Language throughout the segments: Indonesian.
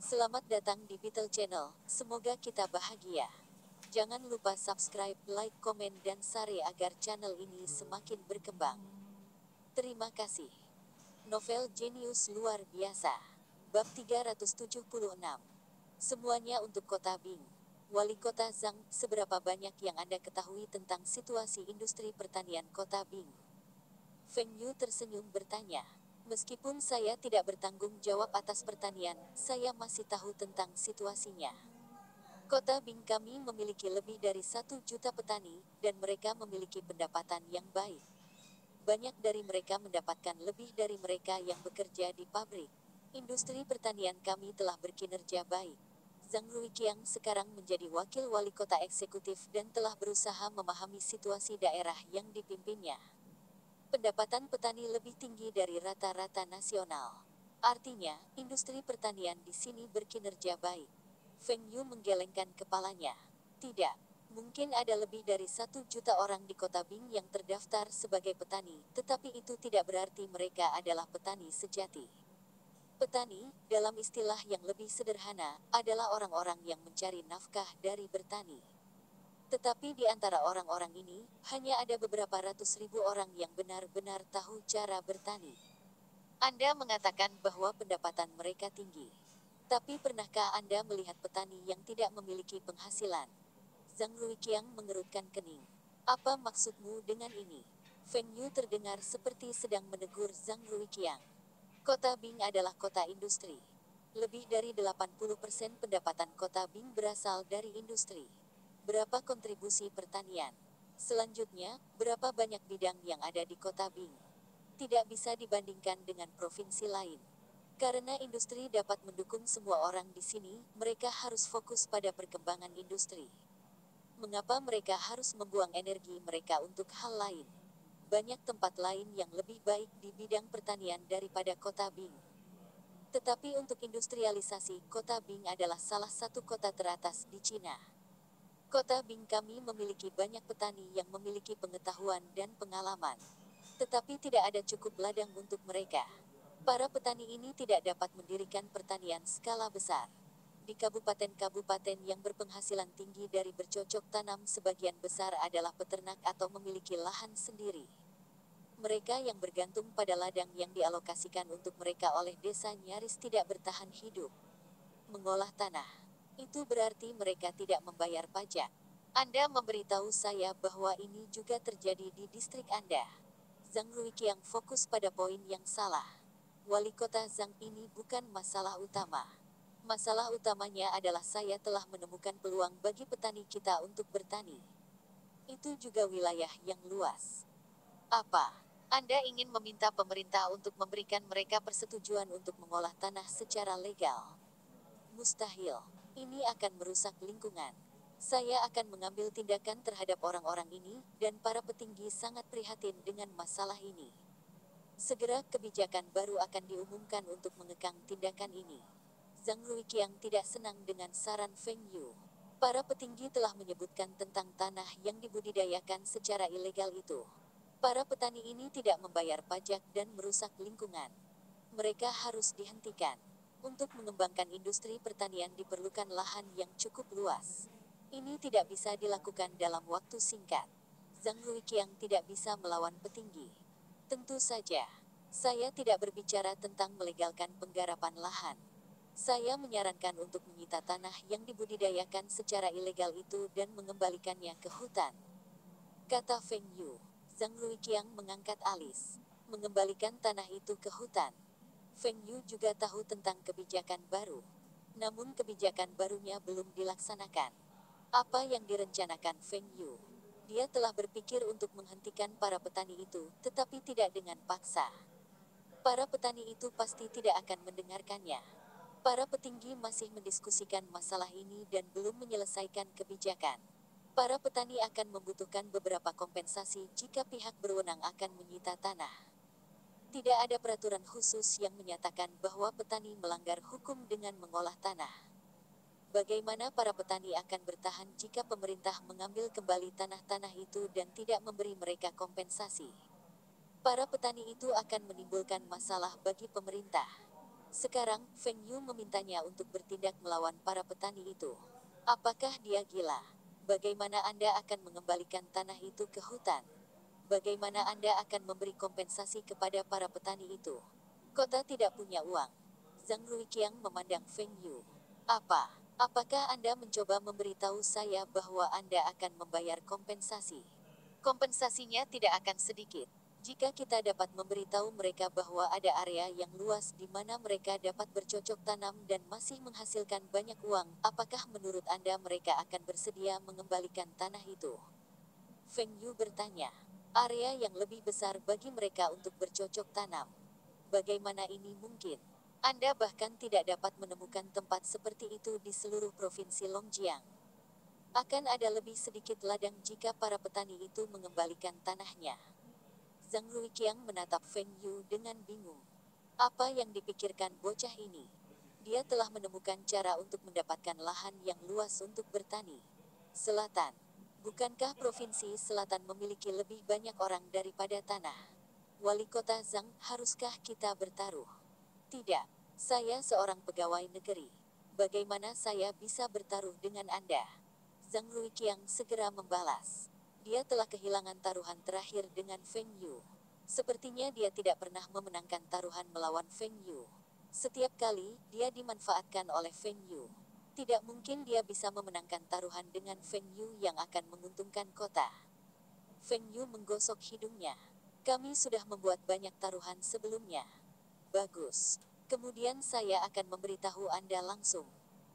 Selamat datang di Beetle Channel, semoga kita bahagia. Jangan lupa subscribe, like, komen, dan share agar channel ini semakin berkembang. Terima kasih. Novel jenius luar biasa. Bab 376. Semuanya untuk Kota Bing. Wali Kota Zhang, seberapa banyak yang Anda ketahui tentang situasi industri pertanian Kota Bing? Feng Yu tersenyum bertanya. Meskipun saya tidak bertanggung jawab atas pertanian, saya masih tahu tentang situasinya. Kota Bing kami memiliki lebih dari 1 juta petani, dan mereka memiliki pendapatan yang baik. Banyak dari mereka mendapatkan lebih dari mereka yang bekerja di pabrik. Industri pertanian kami telah berkinerja baik. Zhang Ruiqiang sekarang menjadi wakil wali kota eksekutif dan telah berusaha memahami situasi daerah yang dipimpinnya. Pendapatan petani lebih tinggi dari rata-rata nasional. Artinya, industri pertanian di sini berkinerja baik. Feng Yu menggelengkan kepalanya. Tidak, mungkin ada lebih dari 1 juta orang di kota Bing yang terdaftar sebagai petani, tetapi itu tidak berarti mereka adalah petani sejati. Petani, dalam istilah yang lebih sederhana, adalah orang-orang yang mencari nafkah dari bertani. Tetapi di antara orang-orang ini, hanya ada beberapa ratus ribu orang yang benar-benar tahu cara bertani. Anda mengatakan bahwa pendapatan mereka tinggi. Tapi pernahkah Anda melihat petani yang tidak memiliki penghasilan? Zhang Ruiqiang mengerutkan kening. Apa maksudmu dengan ini? Feng Yu terdengar seperti sedang menegur Zhang Ruiqiang. Kota Bing adalah kota industri. Lebih dari 80% pendapatan kota Bing berasal dari industri. Berapa kontribusi pertanian? Selanjutnya, berapa banyak bidang yang ada di kota Bing? Tidak bisa dibandingkan dengan provinsi lain. Karena industri dapat mendukung semua orang di sini, mereka harus fokus pada perkembangan industri. Mengapa mereka harus membuang energi mereka untuk hal lain? Banyak tempat lain yang lebih baik di bidang pertanian daripada kota Bing. Tetapi untuk industrialisasi, kota Bing adalah salah satu kota teratas di Cina. Kota Bing kami memiliki banyak petani yang memiliki pengetahuan dan pengalaman. Tetapi tidak ada cukup ladang untuk mereka. Para petani ini tidak dapat mendirikan pertanian skala besar. Di kabupaten-kabupaten yang berpenghasilan tinggi dari bercocok tanam, sebagian besar adalah peternak atau memiliki lahan sendiri. Mereka yang bergantung pada ladang yang dialokasikan untuk mereka oleh desa nyaris tidak bertahan hidup. Mengolah tanah. Itu berarti mereka tidak membayar pajak. Anda memberitahu saya bahwa ini juga terjadi di distrik Anda. Zhang Ruiqiang fokus pada poin yang salah. Wali kota Zhang ini bukan masalah utama. Masalah utamanya adalah saya telah menemukan peluang bagi petani kita untuk bertani. Itu juga wilayah yang luas. Apa? Anda ingin meminta pemerintah untuk memberikan mereka persetujuan untuk mengolah tanah secara legal? Mustahil. Ini akan merusak lingkungan. Saya akan mengambil tindakan terhadap orang-orang ini, dan para petinggi sangat prihatin dengan masalah ini. Segera kebijakan baru akan diumumkan untuk mengekang tindakan ini. Zhang Ruiqiang tidak senang dengan saran Feng Yu. Para petinggi telah menyebutkan tentang tanah yang dibudidayakan secara ilegal itu. Para petani ini tidak membayar pajak dan merusak lingkungan. Mereka harus dihentikan. Untuk mengembangkan industri pertanian diperlukan lahan yang cukup luas. Ini tidak bisa dilakukan dalam waktu singkat. Zhang Ruiqiang tidak bisa melawan petinggi. Tentu saja, saya tidak berbicara tentang melegalkan penggarapan lahan. Saya menyarankan untuk menyita tanah yang dibudidayakan secara ilegal itu dan mengembalikannya ke hutan. Kata Feng Yu. Zhang Ruiqiang mengangkat alis. Mengembalikan tanah itu ke hutan. Feng Yu juga tahu tentang kebijakan baru. Namun kebijakan barunya belum dilaksanakan. Apa yang direncanakan Feng Yu? Dia telah berpikir untuk menghentikan para petani itu, tetapi tidak dengan paksa. Para petani itu pasti tidak akan mendengarkannya. Para petinggi masih mendiskusikan masalah ini dan belum menyelesaikan kebijakan. Para petani akan membutuhkan beberapa kompensasi jika pihak berwenang akan menyita tanah. Tidak ada peraturan khusus yang menyatakan bahwa petani melanggar hukum dengan mengolah tanah. Bagaimana para petani akan bertahan jika pemerintah mengambil kembali tanah-tanah itu dan tidak memberi mereka kompensasi? Para petani itu akan menimbulkan masalah bagi pemerintah. Sekarang, Feng Yu memintanya untuk bertindak melawan para petani itu. Apakah dia gila? Bagaimana Anda akan mengembalikan tanah itu ke hutan? Bagaimana Anda akan memberi kompensasi kepada para petani itu? Kota tidak punya uang. Zhang Ruiqiang memandang Feng Yu. Apakah Anda mencoba memberitahu saya bahwa Anda akan membayar kompensasi? Kompensasinya tidak akan sedikit. Jika kita dapat memberitahu mereka bahwa ada area yang luas di mana mereka dapat bercocok tanam dan masih menghasilkan banyak uang, apakah menurut Anda mereka akan bersedia mengembalikan tanah itu? Feng Yu bertanya. Area yang lebih besar bagi mereka untuk bercocok tanam. Bagaimana ini mungkin? Anda bahkan tidak dapat menemukan tempat seperti itu di seluruh provinsi Longjiang. Akan ada lebih sedikit ladang jika para petani itu mengembalikan tanahnya. Zhang Ruiqiang menatap Feng Yu dengan bingung. Apa yang dipikirkan bocah ini? Dia telah menemukan cara untuk mendapatkan lahan yang luas untuk bertani. Selatan. Bukankah provinsi selatan memiliki lebih banyak orang daripada tanah? Wali kota Zhang, haruskah kita bertaruh? Tidak. Saya seorang pegawai negeri. Bagaimana saya bisa bertaruh dengan Anda? Zhang Ruiqiang segera membalas. Dia telah kehilangan taruhan terakhir dengan Feng Yu. Sepertinya dia tidak pernah memenangkan taruhan melawan Feng Yu. Setiap kali, dia dimanfaatkan oleh Feng Yu. Tidak mungkin dia bisa memenangkan taruhan dengan Feng Yu yang akan menguntungkan kota. Feng Yu menggosok hidungnya. Kami sudah membuat banyak taruhan sebelumnya. Bagus. Kemudian saya akan memberitahu Anda langsung.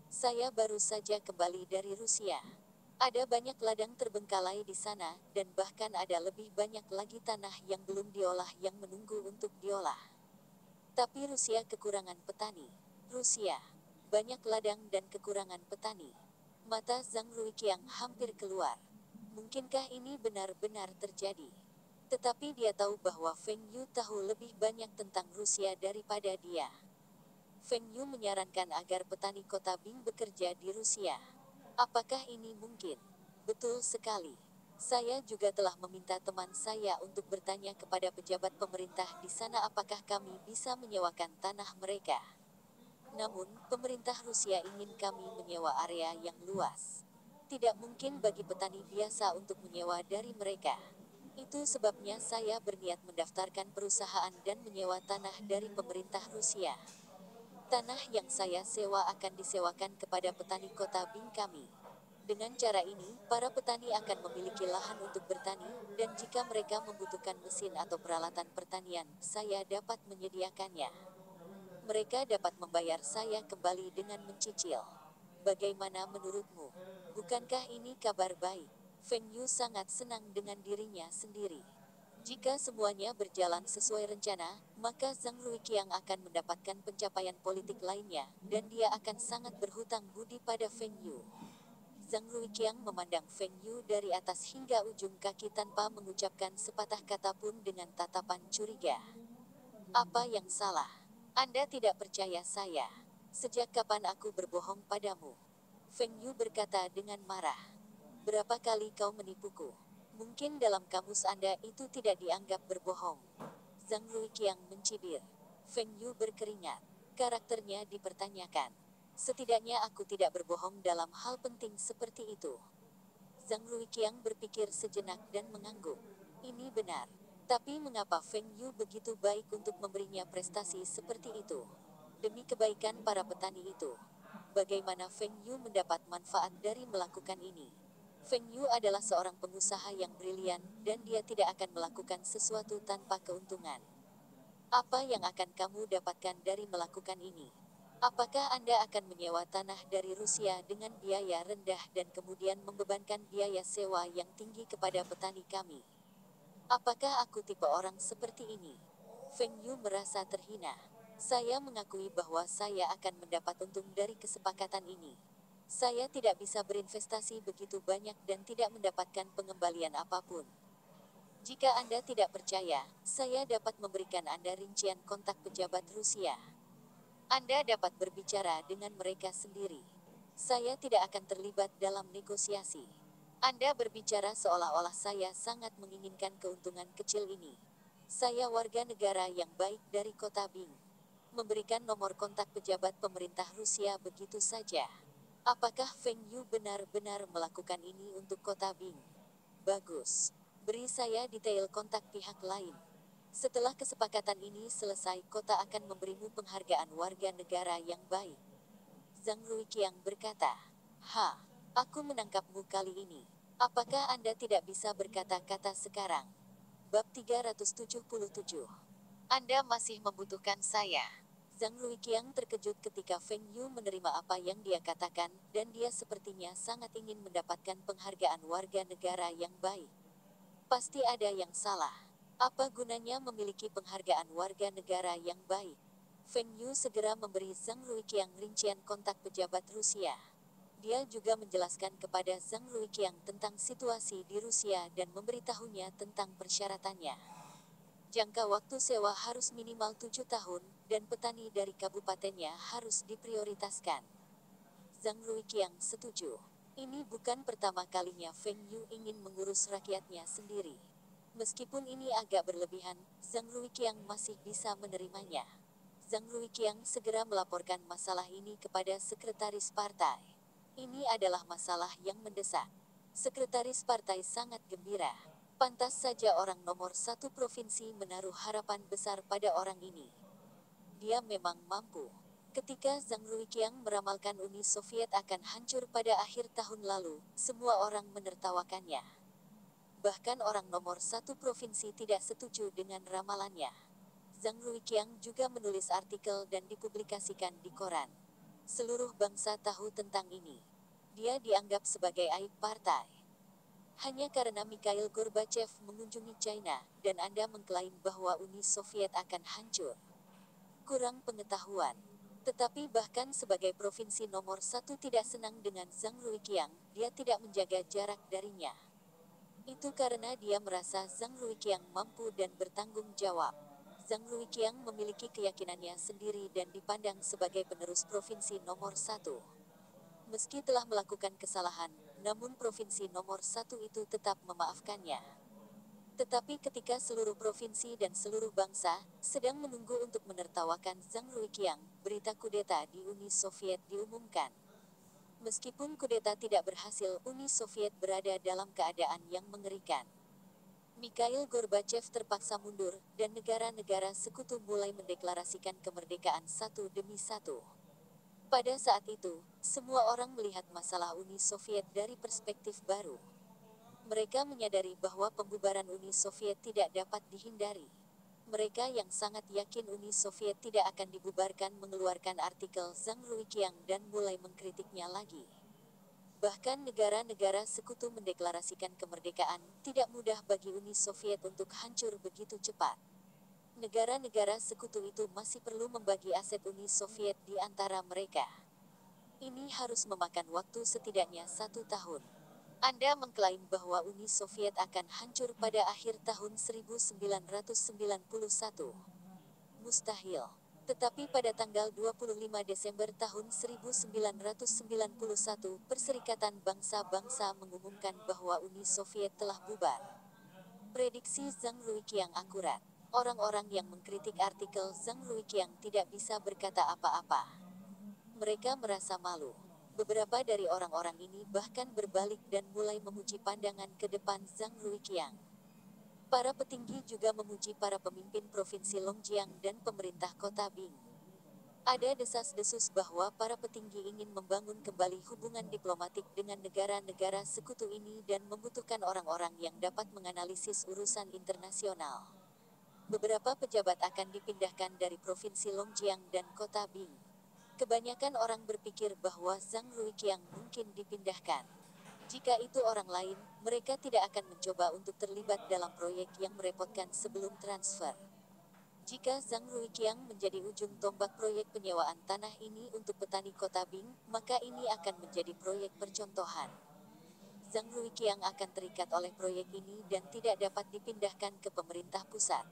Saya baru saja kembali dari Rusia. Ada banyak ladang terbengkalai di sana, dan bahkan ada lebih banyak lagi tanah yang belum diolah yang menunggu untuk diolah. Tapi Rusia kekurangan petani. Rusia. Banyak ladang dan kekurangan petani. Mata Zhang Ruiqiang hampir keluar. Mungkinkah ini benar-benar terjadi? Tetapi dia tahu bahwa Feng Yu tahu lebih banyak tentang Rusia daripada dia. Feng Yu menyarankan agar petani kota Bing bekerja di Rusia. Apakah ini mungkin? Betul sekali. Saya juga telah meminta teman saya untuk bertanya kepada pejabat pemerintah di sana apakah kami bisa menyewakan tanah mereka. Namun, pemerintah Rusia ingin kami menyewa area yang luas. Tidak mungkin bagi petani biasa untuk menyewa dari mereka. Itu sebabnya saya berniat mendaftarkan perusahaan dan menyewa tanah dari pemerintah Rusia. Tanah yang saya sewa akan disewakan kepada petani kota Bing kami. Dengan cara ini, para petani akan memiliki lahan untuk bertani, dan jika mereka membutuhkan mesin atau peralatan pertanian, saya dapat menyediakannya. Mereka dapat membayar saya kembali dengan mencicil. Bagaimana menurutmu? Bukankah ini kabar baik? Feng Yu sangat senang dengan dirinya sendiri. Jika semuanya berjalan sesuai rencana, maka Zhang Ruiqiang akan mendapatkan pencapaian politik lainnya, dan dia akan sangat berhutang budi pada Feng Yu. Zhang Ruiqiang memandang Feng Yu dari atas hingga ujung kaki tanpa mengucapkan sepatah kata pun dengan tatapan curiga. Apa yang salah? Anda tidak percaya saya. Sejak kapan aku berbohong padamu? Feng Yu berkata dengan marah. Berapa kali kau menipuku? Mungkin dalam kamus Anda itu tidak dianggap berbohong. Zhang Ruiqiang mencibir. Feng Yu berkeringat. Karakternya dipertanyakan. Setidaknya aku tidak berbohong dalam hal penting seperti itu. Zhang Ruiqiang berpikir sejenak dan mengangguk. Ini benar. Tapi mengapa Feng Yu begitu baik untuk memberinya prestasi seperti itu? Demi kebaikan para petani itu. Bagaimana Feng Yu mendapat manfaat dari melakukan ini? Feng Yu adalah seorang pengusaha yang brilian, dan dia tidak akan melakukan sesuatu tanpa keuntungan. Apa yang akan kamu dapatkan dari melakukan ini? Apakah Anda akan menyewa tanah dari Rusia dengan biaya rendah dan kemudian membebankan biaya sewa yang tinggi kepada petani kami? Apakah aku tipe orang seperti ini? Feng Yu merasa terhina. Saya mengakui bahwa saya akan mendapat untung dari kesepakatan ini. Saya tidak bisa berinvestasi begitu banyak dan tidak mendapatkan pengembalian apapun. Jika Anda tidak percaya, saya dapat memberikan Anda rincian kontak pejabat Rusia. Anda dapat berbicara dengan mereka sendiri. Saya tidak akan terlibat dalam negosiasi. Anda berbicara seolah-olah saya sangat menginginkan keuntungan kecil ini. Saya warga negara yang baik dari kota Bing. memberikan nomor kontak pejabat pemerintah Rusia begitu saja. Apakah Feng Yu benar-benar melakukan ini untuk kota Bing? Bagus. Beri saya detail kontak pihak lain. Setelah kesepakatan ini selesai, kota akan memberimu penghargaan warga negara yang baik. Zhang Ruiqiang berkata, aku menangkapmu kali ini. Apakah Anda tidak bisa berkata-kata sekarang? Bab 377. Anda masih membutuhkan saya. Zhang Ruiqiang terkejut ketika Feng Yu menerima apa yang dia katakan, dan dia sepertinya sangat ingin mendapatkan penghargaan warga negara yang baik. Pasti ada yang salah. Apa gunanya memiliki penghargaan warga negara yang baik? Feng Yu segera memberi Zhang Ruiqiang rincian kontak pejabat Rusia. Dia juga menjelaskan kepada Zhang Ruiqiang tentang situasi di Rusia dan memberitahunya tentang persyaratannya. Jangka waktu sewa harus minimal 7 tahun, dan petani dari kabupatennya harus diprioritaskan. Zhang Ruiqiang setuju. Ini bukan pertama kalinya Feng Yu ingin mengurus rakyatnya sendiri. Meskipun ini agak berlebihan, Zhang Ruiqiang masih bisa menerimanya. Zhang Ruiqiang segera melaporkan masalah ini kepada sekretaris partai. Ini adalah masalah yang mendesak. Sekretaris partai sangat gembira. Pantas saja orang nomor 1 provinsi menaruh harapan besar pada orang ini. Dia memang mampu. Ketika Zhang Ruiqiang meramalkan Uni Soviet akan hancur pada akhir tahun lalu, semua orang menertawakannya. Bahkan orang nomor 1 provinsi tidak setuju dengan ramalannya. Zhang Ruiqiang juga menulis artikel dan dipublikasikan di koran. Seluruh bangsa tahu tentang ini. Dia dianggap sebagai aib partai. Hanya karena Mikhail Gorbachev mengunjungi China, dan Anda mengklaim bahwa Uni Soviet akan hancur. Kurang pengetahuan. Tetapi bahkan sebagai provinsi nomor 1 tidak senang dengan Zhang Ruiqiang, dia tidak menjaga jarak darinya. Itu karena dia merasa Zhang Ruiqiang mampu dan bertanggung jawab. Zhang Ruiqiang memiliki keyakinannya sendiri dan dipandang sebagai penerus provinsi nomor 1. Meski telah melakukan kesalahan, namun provinsi nomor 1 itu tetap memaafkannya. Tetapi ketika seluruh provinsi dan seluruh bangsa sedang menunggu untuk menertawakan Zhang Ruiqiang, berita kudeta di Uni Soviet diumumkan. Meskipun kudeta tidak berhasil, Uni Soviet berada dalam keadaan yang mengerikan. Mikhail Gorbachev terpaksa mundur, dan negara-negara sekutu mulai mendeklarasikan kemerdekaan satu demi satu. Pada saat itu, semua orang melihat masalah Uni Soviet dari perspektif baru. Mereka menyadari bahwa pembubaran Uni Soviet tidak dapat dihindari. Mereka yang sangat yakin Uni Soviet tidak akan dibubarkan mengeluarkan artikel Zhang Ruiqiang dan mulai mengkritiknya lagi. Bahkan negara-negara sekutu mendeklarasikan kemerdekaan, tidak mudah bagi Uni Soviet untuk hancur begitu cepat. Negara-negara sekutu itu masih perlu membagi aset Uni Soviet di antara mereka. Ini harus memakan waktu setidaknya 1 tahun. Anda mengklaim bahwa Uni Soviet akan hancur pada akhir tahun 1991. Mustahil. Tetapi pada tanggal 25 Desember tahun 1991, Perserikatan Bangsa-Bangsa mengumumkan bahwa Uni Soviet telah bubar. Prediksi Zhang Ruiqiang akurat. Orang-orang yang mengkritik artikel Zhang Ruiqiang tidak bisa berkata apa-apa. Mereka merasa malu. Beberapa dari orang-orang ini bahkan berbalik dan mulai memuji pandangan ke depan Zhang Ruiqiang. Para petinggi juga memuji para pemimpin Provinsi Longjiang dan pemerintah kota Bing. Ada desas-desus bahwa para petinggi ingin membangun kembali hubungan diplomatik dengan negara-negara sekutu ini dan membutuhkan orang-orang yang dapat menganalisis urusan internasional. Beberapa pejabat akan dipindahkan dari Provinsi Longjiang dan kota Bing. Kebanyakan orang berpikir bahwa Zhang Ruiqiang mungkin dipindahkan. Jika itu orang lain, mereka tidak akan mencoba untuk terlibat dalam proyek yang merepotkan sebelum transfer. Jika Zhang Ruiqiang menjadi ujung tombak proyek penyewaan tanah ini untuk petani kota Bing, maka ini akan menjadi proyek percontohan. Zhang Ruiqiang akan terikat oleh proyek ini dan tidak dapat dipindahkan ke pemerintah pusat.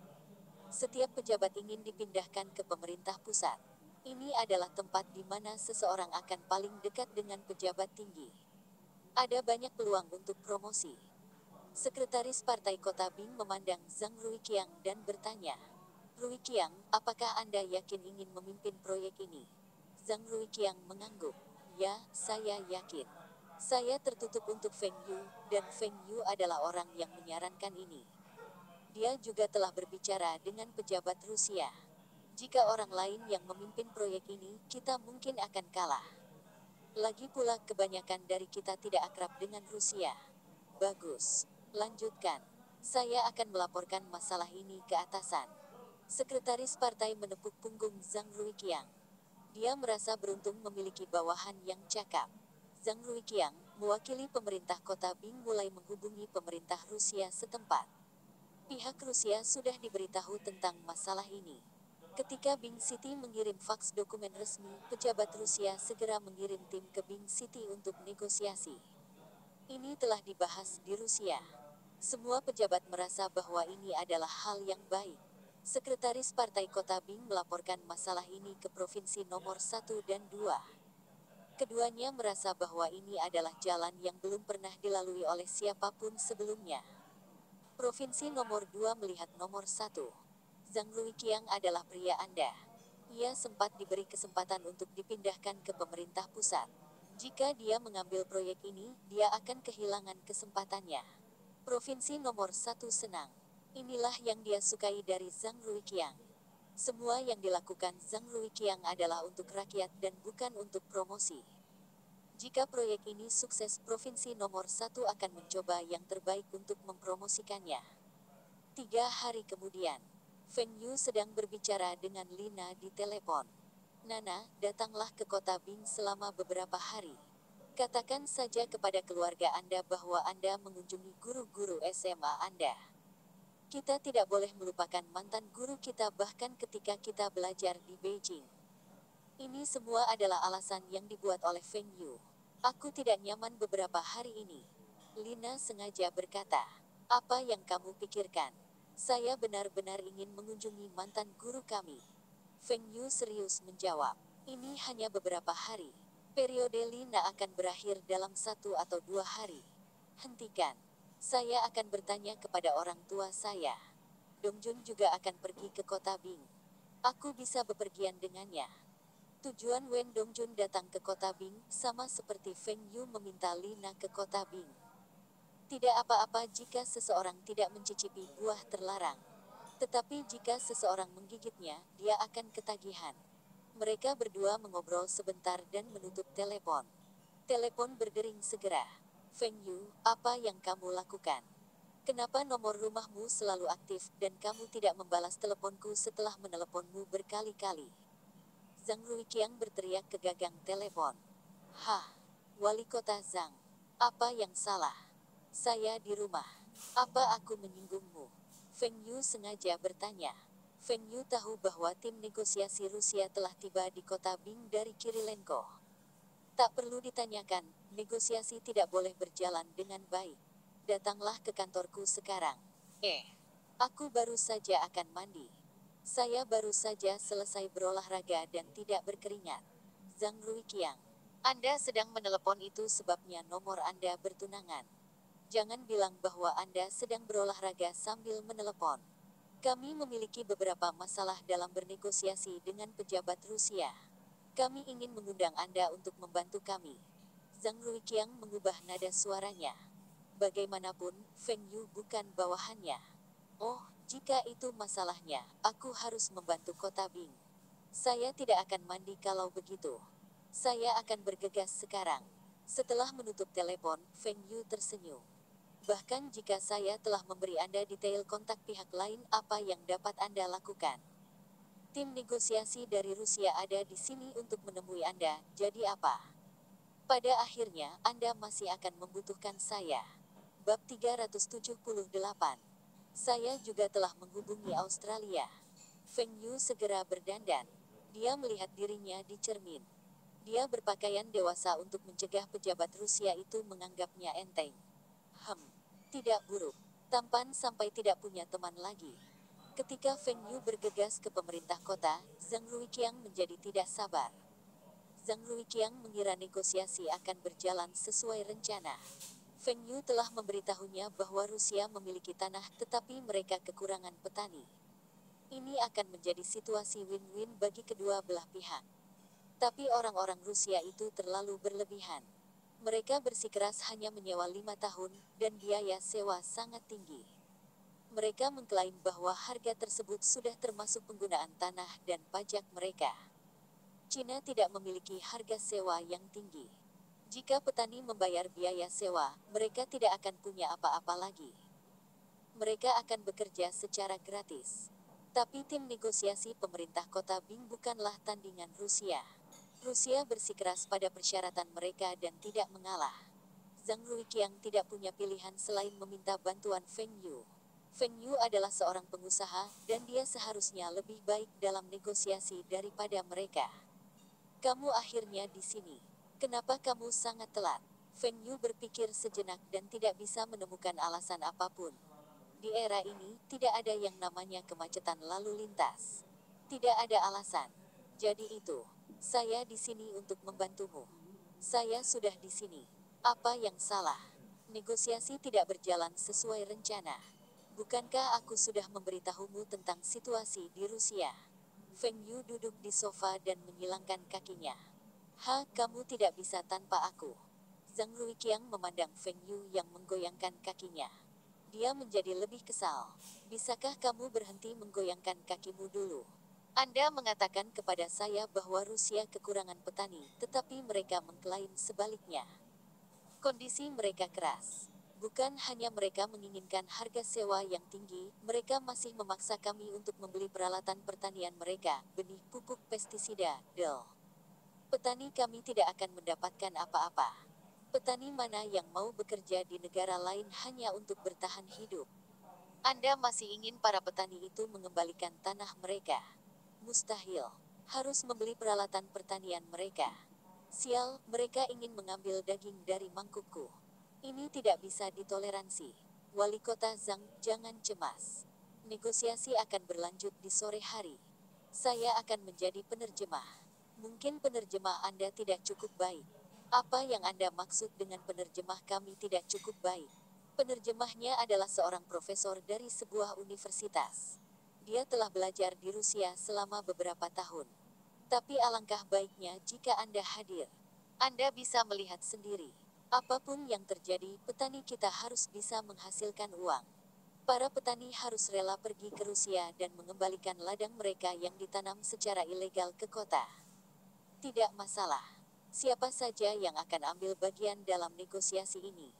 Setiap pejabat ingin dipindahkan ke pemerintah pusat. Ini adalah tempat di mana seseorang akan paling dekat dengan pejabat tinggi. Ada banyak peluang untuk promosi. Sekretaris Partai Kota Bing memandang Zhang Ruiqiang dan bertanya, Ruiqiang, apakah Anda yakin ingin memimpin proyek ini? Zhang Ruiqiang mengangguk. Ya, saya yakin. Saya tertutup untuk Feng Yu, dan Feng Yu adalah orang yang menyarankan ini. Dia juga telah berbicara dengan pejabat Rusia. Jika orang lain yang memimpin proyek ini, kita mungkin akan kalah. Lagi pula kebanyakan dari kita tidak akrab dengan Rusia. Bagus. Lanjutkan. Saya akan melaporkan masalah ini ke atasan. Sekretaris partai menepuk punggung Zhang Ruiqiang. Dia merasa beruntung memiliki bawahan yang cakap. Zhang Ruiqiang, mewakili pemerintah kota Bing mulai menghubungi pemerintah Rusia setempat. Pihak Rusia sudah diberitahu tentang masalah ini. Ketika Bing City mengirim faks dokumen resmi, pejabat Rusia segera mengirim tim ke Bing City untuk negosiasi. Ini telah dibahas di Rusia. Semua pejabat merasa bahwa ini adalah hal yang baik. Sekretaris Partai Kota Bing melaporkan masalah ini ke Provinsi nomor 1 dan 2. Keduanya merasa bahwa ini adalah jalan yang belum pernah dilalui oleh siapapun sebelumnya. Provinsi nomor 2 melihat nomor 1. Zhang Ruiqiang adalah pria Anda. Ia sempat diberi kesempatan untuk dipindahkan ke pemerintah pusat. Jika dia mengambil proyek ini, dia akan kehilangan kesempatannya. Provinsi nomor 1 senang. Inilah yang dia sukai dari Zhang Ruiqiang. Semua yang dilakukan Zhang Ruiqiang adalah untuk rakyat dan bukan untuk promosi. Jika proyek ini sukses, provinsi nomor 1 akan mencoba yang terbaik untuk mempromosikannya. 3 hari kemudian, Feng Yu sedang berbicara dengan Lina di telepon. Nana, datanglah ke kota Bing selama beberapa hari. Katakan saja kepada keluarga Anda bahwa Anda mengunjungi guru-guru SMA Anda. Kita tidak boleh melupakan mantan guru kita bahkan ketika kita belajar di Beijing. Ini semua adalah alasan yang dibuat oleh Feng Yu. Aku tidak nyaman beberapa hari ini. Lina sengaja berkata. Apa yang kamu pikirkan? Saya benar-benar ingin mengunjungi mantan guru kami. Feng Yu serius menjawab. Ini hanya beberapa hari. Periode Lina akan berakhir dalam 1 atau 2 hari. Hentikan. Saya akan bertanya kepada orang tua saya. Dongjun juga akan pergi ke kota Bing. Aku bisa bepergian dengannya. Tujuan Wen Dongjun datang ke kota Bing, sama seperti Feng Yu meminta Lina ke kota Bing. Tidak apa-apa jika seseorang tidak mencicipi buah terlarang. Tetapi jika seseorang menggigitnya, dia akan ketagihan. Mereka berdua mengobrol sebentar dan menutup telepon. Telepon berdering segera. Feng Yu, apa yang kamu lakukan? Kenapa nomor rumahmu selalu aktif dan kamu tidak membalas teleponku setelah meneleponmu berkali-kali? Zhang Ruiqiang berteriak ke gagang telepon. Hah, wali kota Zhang. Apa yang salah? Saya di rumah. Apa aku menyinggungmu? Feng Yu sengaja bertanya. Feng Yu tahu bahwa tim negosiasi Rusia telah tiba di kota Bing dari Kirilenko. Tak perlu ditanyakan, negosiasi tidak boleh berjalan dengan baik. Datanglah ke kantorku sekarang. Aku baru saja akan mandi. Saya baru saja selesai berolahraga dan tidak berkeringat. Zhang Ruiqiang. Anda sedang menelepon itu sebabnya nomor Anda bertunangan. Jangan bilang bahwa Anda sedang berolahraga sambil menelepon. Kami memiliki beberapa masalah dalam bernegosiasi dengan pejabat Rusia. Kami ingin mengundang Anda untuk membantu kami. Zhang Ruiqiang mengubah nada suaranya. Bagaimanapun, Feng Yu bukan bawahannya. Oh, jika itu masalahnya, aku harus membantu kota Bing. Saya tidak akan mandi kalau begitu. Saya akan bergegas sekarang. Setelah menutup telepon, Feng Yu tersenyum. Bahkan jika saya telah memberi Anda detail kontak pihak lain, apa yang dapat Anda lakukan? Tim negosiasi dari Rusia ada di sini untuk menemui Anda, jadi apa? Pada akhirnya, Anda masih akan membutuhkan saya. Bab 378. Saya juga telah menghubungi Australia. Feng Yu segera berdandan. Dia melihat dirinya di cermin. Dia berpakaian dewasa untuk mencegah pejabat Rusia itu menganggapnya enteng. Tidak buruk. Tampan sampai tidak punya teman lagi. Ketika Feng Yu bergegas ke pemerintah kota, Zhang Ruiqiang menjadi tidak sabar. Zhang Ruiqiang mengira negosiasi akan berjalan sesuai rencana. Feng Yu telah memberitahunya bahwa Rusia memiliki tanah tetapi mereka kekurangan petani. Ini akan menjadi situasi win-win bagi kedua belah pihak. Tapi orang-orang Rusia itu terlalu berlebihan. Mereka bersikeras hanya menyewa 5 tahun, dan biaya sewa sangat tinggi. Mereka mengklaim bahwa harga tersebut sudah termasuk penggunaan tanah dan pajak mereka. Cina tidak memiliki harga sewa yang tinggi. Jika petani membayar biaya sewa, mereka tidak akan punya apa-apa lagi. Mereka akan bekerja secara gratis. Tapi tim negosiasi pemerintah kota Bing bukanlah tandingan Rusia. Rusia bersikeras pada persyaratan mereka dan tidak mengalah. Zhang Ruiqiang tidak punya pilihan selain meminta bantuan Feng Yu. Feng Yu adalah seorang pengusaha, dan dia seharusnya lebih baik dalam negosiasi daripada mereka. Kamu akhirnya di sini. Kenapa kamu sangat telat? Feng Yu berpikir sejenak dan tidak bisa menemukan alasan apapun. Di era ini, tidak ada yang namanya kemacetan lalu lintas. Tidak ada alasan. Jadi itu, saya di sini untuk membantumu. Saya sudah di sini. Apa yang salah? Negosiasi tidak berjalan sesuai rencana. Bukankah aku sudah memberitahumu tentang situasi di Rusia? Feng Yu duduk di sofa dan menyilangkan kakinya. Kamu tidak bisa tanpa aku. Zhang Ruiqiang memandang Feng Yu yang menggoyangkan kakinya. Dia menjadi lebih kesal. Bisakah kamu berhenti menggoyangkan kakimu dulu? Anda mengatakan kepada saya bahwa Rusia kekurangan petani, tetapi mereka mengklaim sebaliknya. Kondisi mereka keras. Bukan hanya mereka menginginkan harga sewa yang tinggi, mereka masih memaksa kami untuk membeli peralatan pertanian mereka, benih pupuk pestisida, del. Petani kami tidak akan mendapatkan apa-apa. Petani mana yang mau bekerja di negara lain hanya untuk bertahan hidup? Anda masih ingin para petani itu mengembalikan tanah mereka? Mustahil. Harus membeli peralatan pertanian mereka. Sial, mereka ingin mengambil daging dari mangkukku. Ini tidak bisa ditoleransi. Wali kota Zhang, jangan cemas. Negosiasi akan berlanjut di sore hari. Saya akan menjadi penerjemah. Mungkin penerjemah Anda tidak cukup baik. Apa yang Anda maksud dengan penerjemah kami tidak cukup baik? Penerjemahnya adalah seorang profesor dari sebuah universitas. Dia telah belajar di Rusia selama beberapa tahun. Tapi alangkah baiknya jika Anda hadir. Anda bisa melihat sendiri. Apapun yang terjadi, petani kita harus bisa menghasilkan uang. Para petani harus rela pergi ke Rusia dan mengembalikan ladang mereka yang ditanam secara ilegal ke kota. Tidak masalah. Siapa saja yang akan ambil bagian dalam negosiasi ini?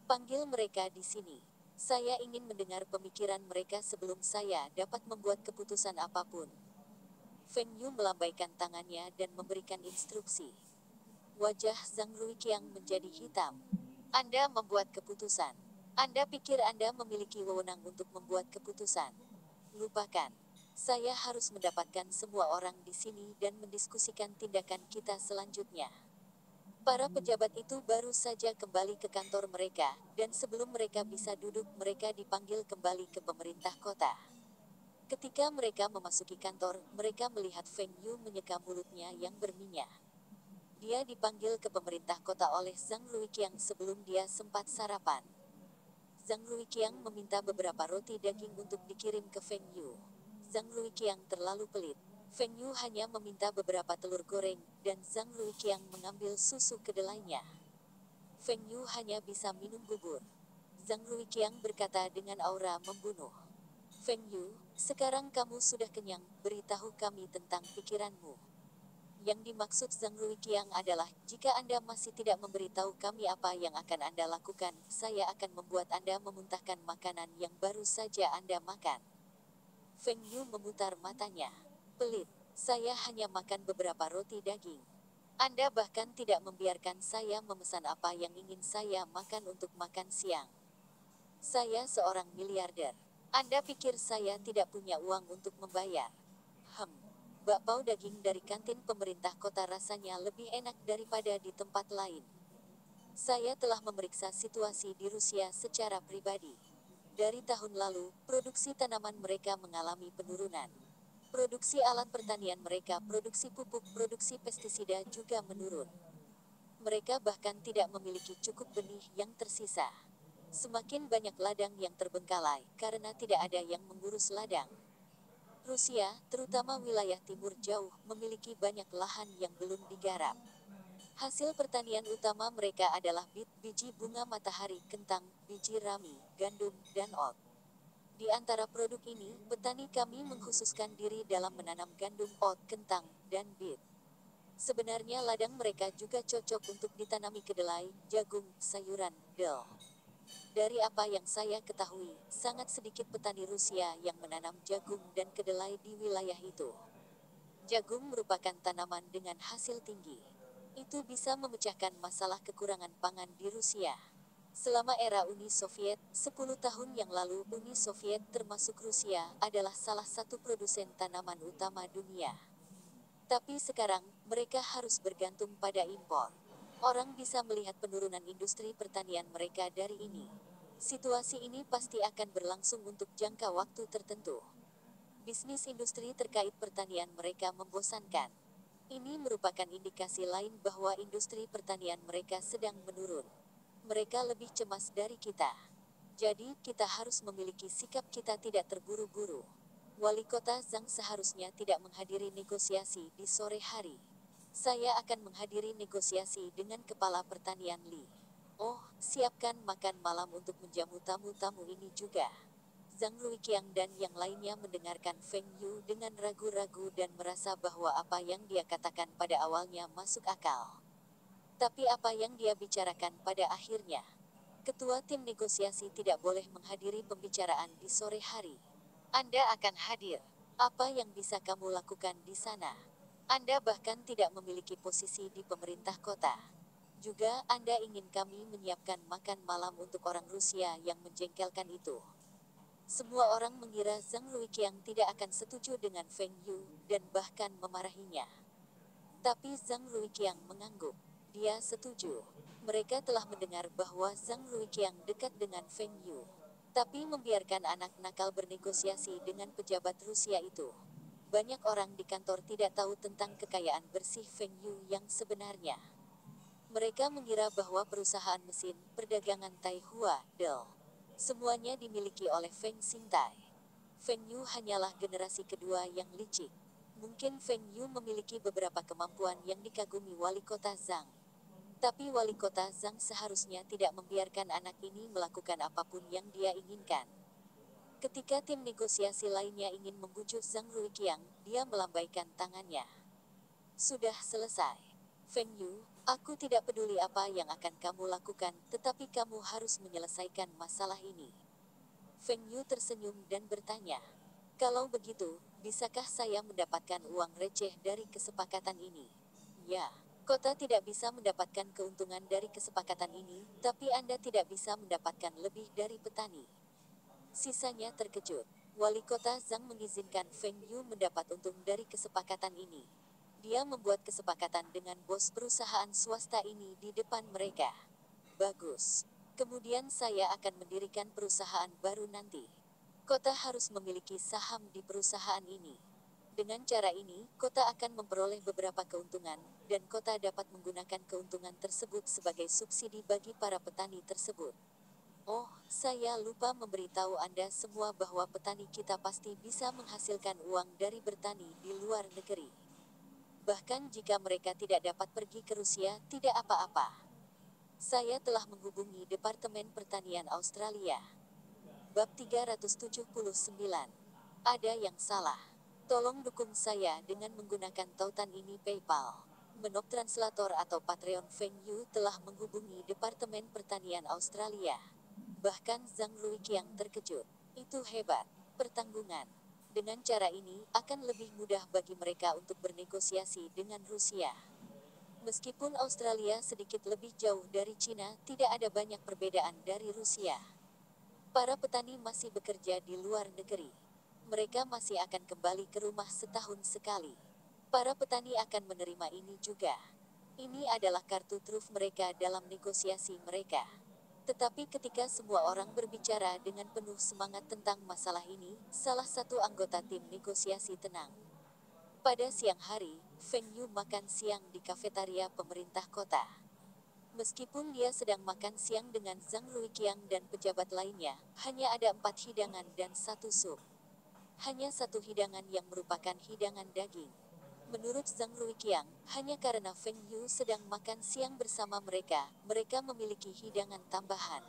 Panggil mereka di sini. Saya ingin mendengar pemikiran mereka sebelum saya dapat membuat keputusan apapun. Feng Yu melambaikan tangannya dan memberikan instruksi. Wajah Zhang Ruiqiang menjadi hitam. Anda membuat keputusan. Anda pikir Anda memiliki wewenang untuk membuat keputusan. Lupakan. Saya harus mendapatkan semua orang di sini dan mendiskusikan tindakan kita selanjutnya. Para pejabat itu baru saja kembali ke kantor mereka, dan sebelum mereka bisa duduk, mereka dipanggil kembali ke pemerintah kota. Ketika mereka memasuki kantor, mereka melihat Feng Yu menyeka mulutnya yang berminyak. Dia dipanggil ke pemerintah kota oleh Zhang Ruiqiang sebelum dia sempat sarapan. Zhang Ruiqiang meminta beberapa roti daging untuk dikirim ke Feng Yu. Zhang Ruiqiang terlalu pelit. Feng Yu hanya meminta beberapa telur goreng, dan Zhang Ruiqiang mengambil susu kedelainya. Feng Yu hanya bisa minum bubur. Zhang Ruiqiang berkata dengan aura membunuh. Feng Yu, sekarang kamu sudah kenyang, beritahu kami tentang pikiranmu. Yang dimaksud Zhang Ruiqiang adalah, jika Anda masih tidak memberitahu kami apa yang akan Anda lakukan, saya akan membuat Anda memuntahkan makanan yang baru saja Anda makan. Feng Yu memutar matanya. Pelit, saya hanya makan beberapa roti daging. Anda bahkan tidak membiarkan saya memesan apa yang ingin saya makan untuk makan siang. Saya seorang miliarder. Anda pikir saya tidak punya uang untuk membayar? Bakpao daging dari kantin pemerintah kota rasanya lebih enak daripada di tempat lain. Saya telah memeriksa situasi di Rusia secara pribadi. Dari tahun lalu, produksi tanaman mereka mengalami penurunan. Produksi alat pertanian mereka, produksi pupuk, produksi pestisida juga menurun. Mereka bahkan tidak memiliki cukup benih yang tersisa. Semakin banyak ladang yang terbengkalai, karena tidak ada yang mengurus ladang. Rusia, terutama wilayah timur jauh, memiliki banyak lahan yang belum digarap. Hasil pertanian utama mereka adalah biji bunga matahari, kentang, biji rami, gandum, dan oat. Di antara produk ini, petani kami mengkhususkan diri dalam menanam gandum, oat, kentang, dan beet. Sebenarnya ladang mereka juga cocok untuk ditanami kedelai, jagung, sayuran, del. Dari apa yang saya ketahui, sangat sedikit petani Rusia yang menanam jagung dan kedelai di wilayah itu. Jagung merupakan tanaman dengan hasil tinggi. Itu bisa memecahkan masalah kekurangan pangan di Rusia. Selama era Uni Soviet, 10 tahun yang lalu Uni Soviet termasuk Rusia adalah salah satu produsen tanaman utama dunia. Tapi sekarang, mereka harus bergantung pada impor. Orang bisa melihat penurunan industri pertanian mereka dari ini. Situasi ini pasti akan berlangsung untuk jangka waktu tertentu. Bisnis industri terkait pertanian mereka membosankan. Ini merupakan indikasi lain bahwa industri pertanian mereka sedang menurun. Mereka lebih cemas dari kita. Jadi, kita harus memiliki sikap kita tidak terburu-buru. Wali kota Zhang seharusnya tidak menghadiri negosiasi di sore hari. Saya akan menghadiri negosiasi dengan kepala pertanian Li. Oh, siapkan makan malam untuk menjamu tamu-tamu ini juga. Zhang Ruiqiang dan yang lainnya mendengarkan Feng Yu dengan ragu-ragu dan merasa bahwa apa yang dia katakan pada awalnya masuk akal. Tapi apa yang dia bicarakan pada akhirnya? Ketua tim negosiasi tidak boleh menghadiri pembicaraan di sore hari. Anda akan hadir. Apa yang bisa kamu lakukan di sana? Anda bahkan tidak memiliki posisi di pemerintah kota. Juga, Anda ingin kami menyiapkan makan malam untuk orang Rusia yang menjengkelkan itu. Semua orang mengira Zhang Ruiqiang tidak akan setuju dengan Feng Yu, dan bahkan memarahinya. Tapi Zhang Ruiqiang mengangguk. Dia setuju. Mereka telah mendengar bahwa Zhang Ruiqiang dekat dengan Feng Yu. Tapi membiarkan anak nakal bernegosiasi dengan pejabat Rusia itu. Banyak orang di kantor tidak tahu tentang kekayaan bersih Feng Yu yang sebenarnya. Mereka mengira bahwa perusahaan mesin perdagangan Taihua, Del, semuanya dimiliki oleh Feng Xingtai. Feng Yu hanyalah generasi kedua yang licik. Mungkin Feng Yu memiliki beberapa kemampuan yang dikagumi wali kota Zhang. Tapi wali kota Zhang seharusnya tidak membiarkan anak ini melakukan apapun yang dia inginkan. Ketika tim negosiasi lainnya ingin membujuk Zhang Ruiqiang, dia melambaikan tangannya. Sudah selesai. Feng Yu, aku tidak peduli apa yang akan kamu lakukan, tetapi kamu harus menyelesaikan masalah ini. Feng Yu tersenyum dan bertanya, kalau begitu, bisakah saya mendapatkan uang receh dari kesepakatan ini? Ya, kota tidak bisa mendapatkan keuntungan dari kesepakatan ini, tapi Anda tidak bisa mendapatkan lebih dari petani. Sisanya terkejut. Wali kota Zhang mengizinkan Feng Yu mendapat untung dari kesepakatan ini. Dia membuat kesepakatan dengan bos perusahaan swasta ini di depan mereka. Bagus. Kemudian saya akan mendirikan perusahaan baru nanti. Kota harus memiliki saham di perusahaan ini. Dengan cara ini, kota akan memperoleh beberapa keuntungan, dan kota dapat menggunakan keuntungan tersebut sebagai subsidi bagi para petani tersebut. Oh, saya lupa memberitahu Anda semua bahwa petani kita pasti bisa menghasilkan uang dari bertani di luar negeri. Bahkan jika mereka tidak dapat pergi ke Rusia, tidak apa-apa. Saya telah menghubungi Departemen Pertanian Australia. Bab 379. Ada yang salah. Tolong dukung saya dengan menggunakan tautan ini PayPal. Menop Translator atau Patreon Feng Yu telah menghubungi Departemen Pertanian Australia. Bahkan Zhang Ruiqiang terkejut. Itu hebat. Pertanggungan. Dengan cara ini, akan lebih mudah bagi mereka untuk bernegosiasi dengan Rusia. Meskipun Australia sedikit lebih jauh dari Cina, tidak ada banyak perbedaan dari Rusia. Para petani masih bekerja di luar negeri. Mereka masih akan kembali ke rumah setahun sekali. Para petani akan menerima ini juga. Ini adalah kartu truf mereka dalam negosiasi mereka. Tetapi ketika semua orang berbicara dengan penuh semangat tentang masalah ini, salah satu anggota tim negosiasi tenang. Pada siang hari, Feng Yu makan siang di kafetaria pemerintah kota. Meskipun dia sedang makan siang dengan Zhang Ruiqiang dan pejabat lainnya, hanya ada 4 hidangan dan 1 sup. Hanya satu hidangan yang merupakan hidangan daging. Menurut Zhang Ruiqiang, hanya karena Feng Yu sedang makan siang bersama mereka, mereka memiliki hidangan tambahan.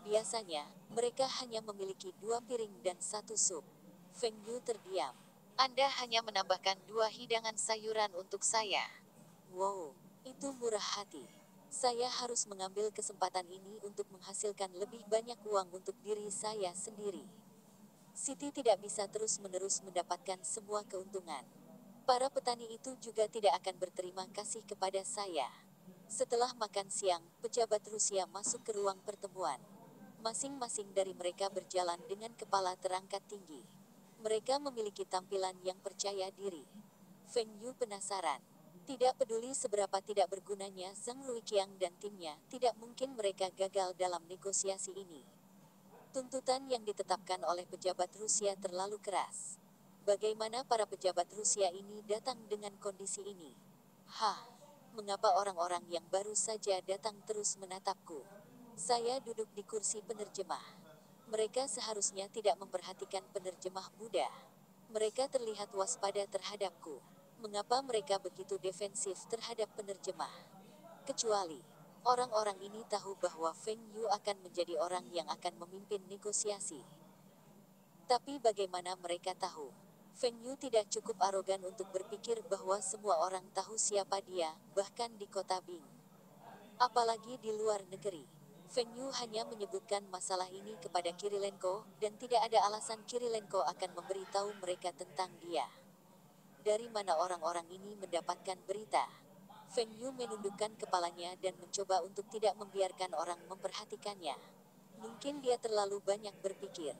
Biasanya, mereka hanya memiliki 2 piring dan 1 sup. Feng Yu terdiam. Anda hanya menambahkan 2 hidangan sayuran untuk saya. Wow, itu murah hati. Saya harus mengambil kesempatan ini untuk menghasilkan lebih banyak uang untuk diri saya sendiri. Siti tidak bisa terus-menerus mendapatkan semua keuntungan. Para petani itu juga tidak akan berterima kasih kepada saya. Setelah makan siang, pejabat Rusia masuk ke ruang pertemuan. Masing-masing dari mereka berjalan dengan kepala terangkat tinggi. Mereka memiliki tampilan yang percaya diri. Feng Yu penasaran. Tidak peduli seberapa tidak bergunanya Zhang Ruiqiang dan timnya, tidak mungkin mereka gagal dalam negosiasi ini. Tuntutan yang ditetapkan oleh pejabat Rusia terlalu keras. Bagaimana para pejabat Rusia ini datang dengan kondisi ini? Hah, mengapa orang-orang yang baru saja datang terus menatapku? Saya duduk di kursi penerjemah. Mereka seharusnya tidak memperhatikan penerjemah muda. Mereka terlihat waspada terhadapku. Mengapa mereka begitu defensif terhadap penerjemah? Kecuali, orang-orang ini tahu bahwa Feng Yu akan menjadi orang yang akan memimpin negosiasi. Tapi bagaimana mereka tahu? Feng Yu tidak cukup arogan untuk berpikir bahwa semua orang tahu siapa dia, bahkan di kota Bing. Apalagi di luar negeri. Feng Yu hanya menyebutkan masalah ini kepada Kirilenko, dan tidak ada alasan Kirilenko akan memberitahu mereka tentang dia. Dari mana orang-orang ini mendapatkan berita? Feng Yu menundukkan kepalanya dan mencoba untuk tidak membiarkan orang memperhatikannya. Mungkin dia terlalu banyak berpikir.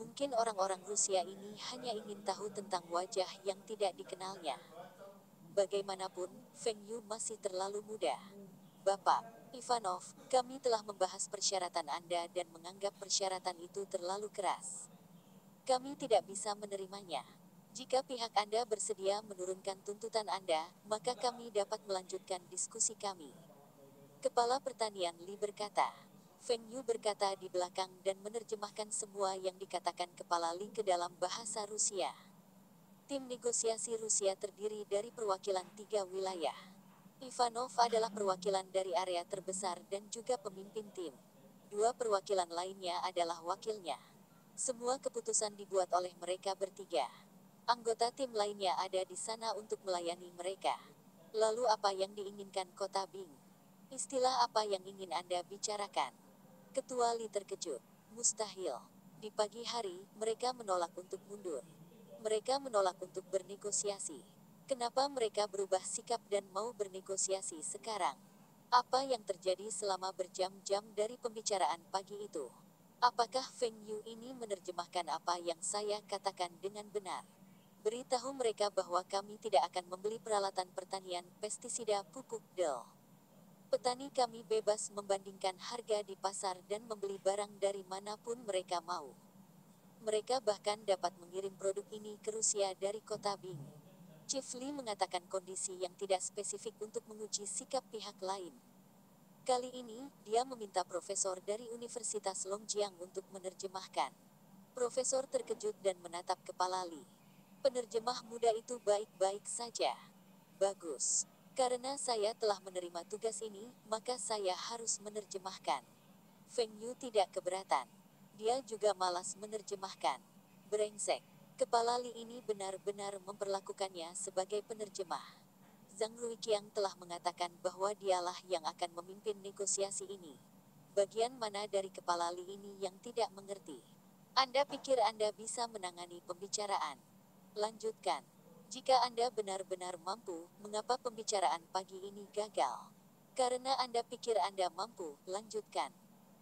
Mungkin orang-orang Rusia ini hanya ingin tahu tentang wajah yang tidak dikenalnya. Bagaimanapun, Feng Yu masih terlalu muda. Bapak Ivanov, kami telah membahas persyaratan Anda dan menganggap persyaratan itu terlalu keras. Kami tidak bisa menerimanya. Jika pihak Anda bersedia menurunkan tuntutan Anda, maka kami dapat melanjutkan diskusi kami. Kepala Pertanian Li berkata. Feng Yu berkata di belakang dan menerjemahkan semua yang dikatakan Kepala Li ke dalam bahasa Rusia. Tim negosiasi Rusia terdiri dari perwakilan 3 wilayah. Ivanov adalah perwakilan dari area terbesar dan juga pemimpin tim. 2 perwakilan lainnya adalah wakilnya. Semua keputusan dibuat oleh mereka bertiga. Anggota tim lainnya ada di sana untuk melayani mereka. Lalu apa yang diinginkan Kota Bing? Istilah apa yang ingin Anda bicarakan? Ketua Li terkejut. Mustahil. Di pagi hari, mereka menolak untuk mundur. Mereka menolak untuk bernegosiasi. Kenapa mereka berubah sikap dan mau bernegosiasi sekarang? Apa yang terjadi selama berjam-jam dari pembicaraan pagi itu? Apakah Feng Yu ini menerjemahkan apa yang saya katakan dengan benar? Beritahu mereka bahwa kami tidak akan membeli peralatan pertanian, pestisida, pupuk, del. Petani kami bebas membandingkan harga di pasar dan membeli barang dari manapun mereka mau. Mereka bahkan dapat mengirim produk ini ke Rusia dari kota Bing. Chief Li mengatakan kondisi yang tidak spesifik untuk menguji sikap pihak lain. Kali ini, dia meminta profesor dari Universitas Longjiang untuk menerjemahkan. Profesor terkejut dan menatap kepala Li. Penerjemah muda itu baik-baik saja. Bagus. Karena saya telah menerima tugas ini, maka saya harus menerjemahkan. Feng Yu tidak keberatan. Dia juga malas menerjemahkan. Brengsek. Kepala Li ini benar-benar memperlakukannya sebagai penerjemah. Zhang Ruiqiang telah mengatakan bahwa dialah yang akan memimpin negosiasi ini. Bagian mana dari kepala Li ini yang tidak mengerti? Anda pikir Anda bisa menangani pembicaraan? Lanjutkan. Jika Anda benar-benar mampu, mengapa pembicaraan pagi ini gagal? Karena Anda pikir Anda mampu, lanjutkan.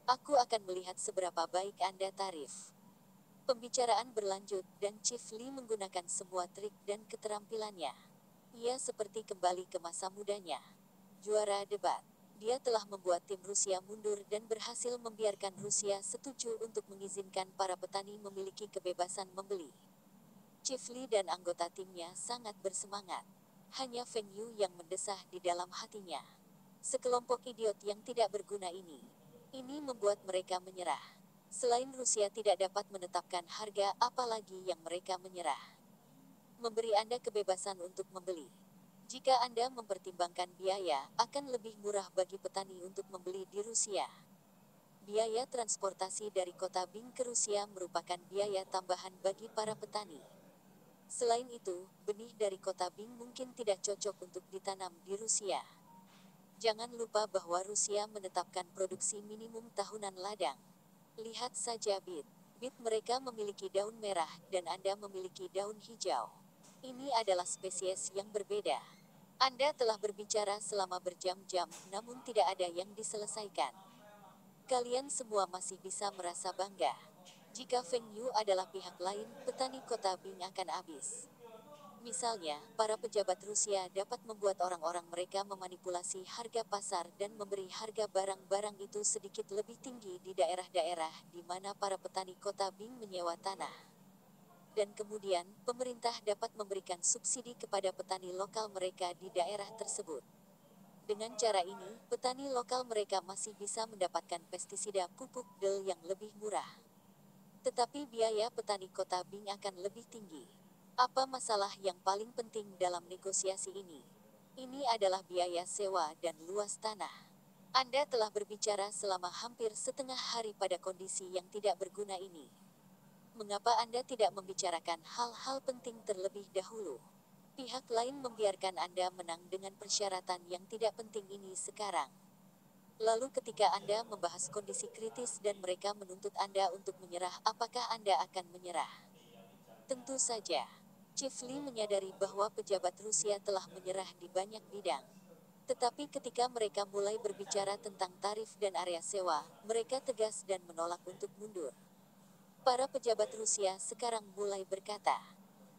Aku akan melihat seberapa baik Anda tarif. Pembicaraan berlanjut, dan Chief Li menggunakan semua trik dan keterampilannya. Ia seperti kembali ke masa mudanya. Juara debat. Dia telah membuat tim Rusia mundur dan berhasil membiarkan Rusia setuju untuk mengizinkan para petani memiliki kebebasan membeli. Chief Li dan anggota timnya sangat bersemangat. Hanya Feng Yu yang mendesah di dalam hatinya. Sekelompok idiot yang tidak berguna ini. Ini membuat mereka menyerah. Selain Rusia tidak dapat menetapkan harga, apalagi yang mereka menyerah. Memberi Anda kebebasan untuk membeli. Jika Anda mempertimbangkan biaya, akan lebih murah bagi petani untuk membeli di Rusia. Biaya transportasi dari kota Bing ke Rusia merupakan biaya tambahan bagi para petani. Selain itu, benih dari kota Bing mungkin tidak cocok untuk ditanam di Rusia. Jangan lupa bahwa Rusia menetapkan produksi minimum tahunan ladang. Lihat saja bit. Bit mereka memiliki daun merah, dan Anda memiliki daun hijau. Ini adalah spesies yang berbeda. Anda telah berbicara selama berjam-jam, namun tidak ada yang diselesaikan. Kalian semua masih bisa merasa bangga. Jika Feng Yu adalah pihak lain, petani kota Bing akan habis. Misalnya, para pejabat Rusia dapat membuat orang-orang mereka memanipulasi harga pasar dan memberi harga barang-barang itu sedikit lebih tinggi di daerah-daerah di mana para petani kota Bing menyewa tanah. Dan kemudian, pemerintah dapat memberikan subsidi kepada petani lokal mereka di daerah tersebut. Dengan cara ini, petani lokal mereka masih bisa mendapatkan pestisida pupuk del yang lebih murah. Tetapi biaya petani kota Bing akan lebih tinggi. Apa masalah yang paling penting dalam negosiasi ini? Ini adalah biaya sewa dan luas tanah. Anda telah berbicara selama hampir setengah hari pada kondisi yang tidak berguna ini. Mengapa Anda tidak membicarakan hal-hal penting terlebih dahulu? Pihak lain membiarkan Anda menang dengan persyaratan yang tidak penting ini sekarang. Lalu ketika Anda membahas kondisi kritis dan mereka menuntut Anda untuk menyerah, apakah Anda akan menyerah? Tentu saja. Chief Lee menyadari bahwa pejabat Rusia telah menyerah di banyak bidang. Tetapi ketika mereka mulai berbicara tentang tarif dan area sewa, mereka tegas dan menolak untuk mundur. Para pejabat Rusia sekarang mulai berkata,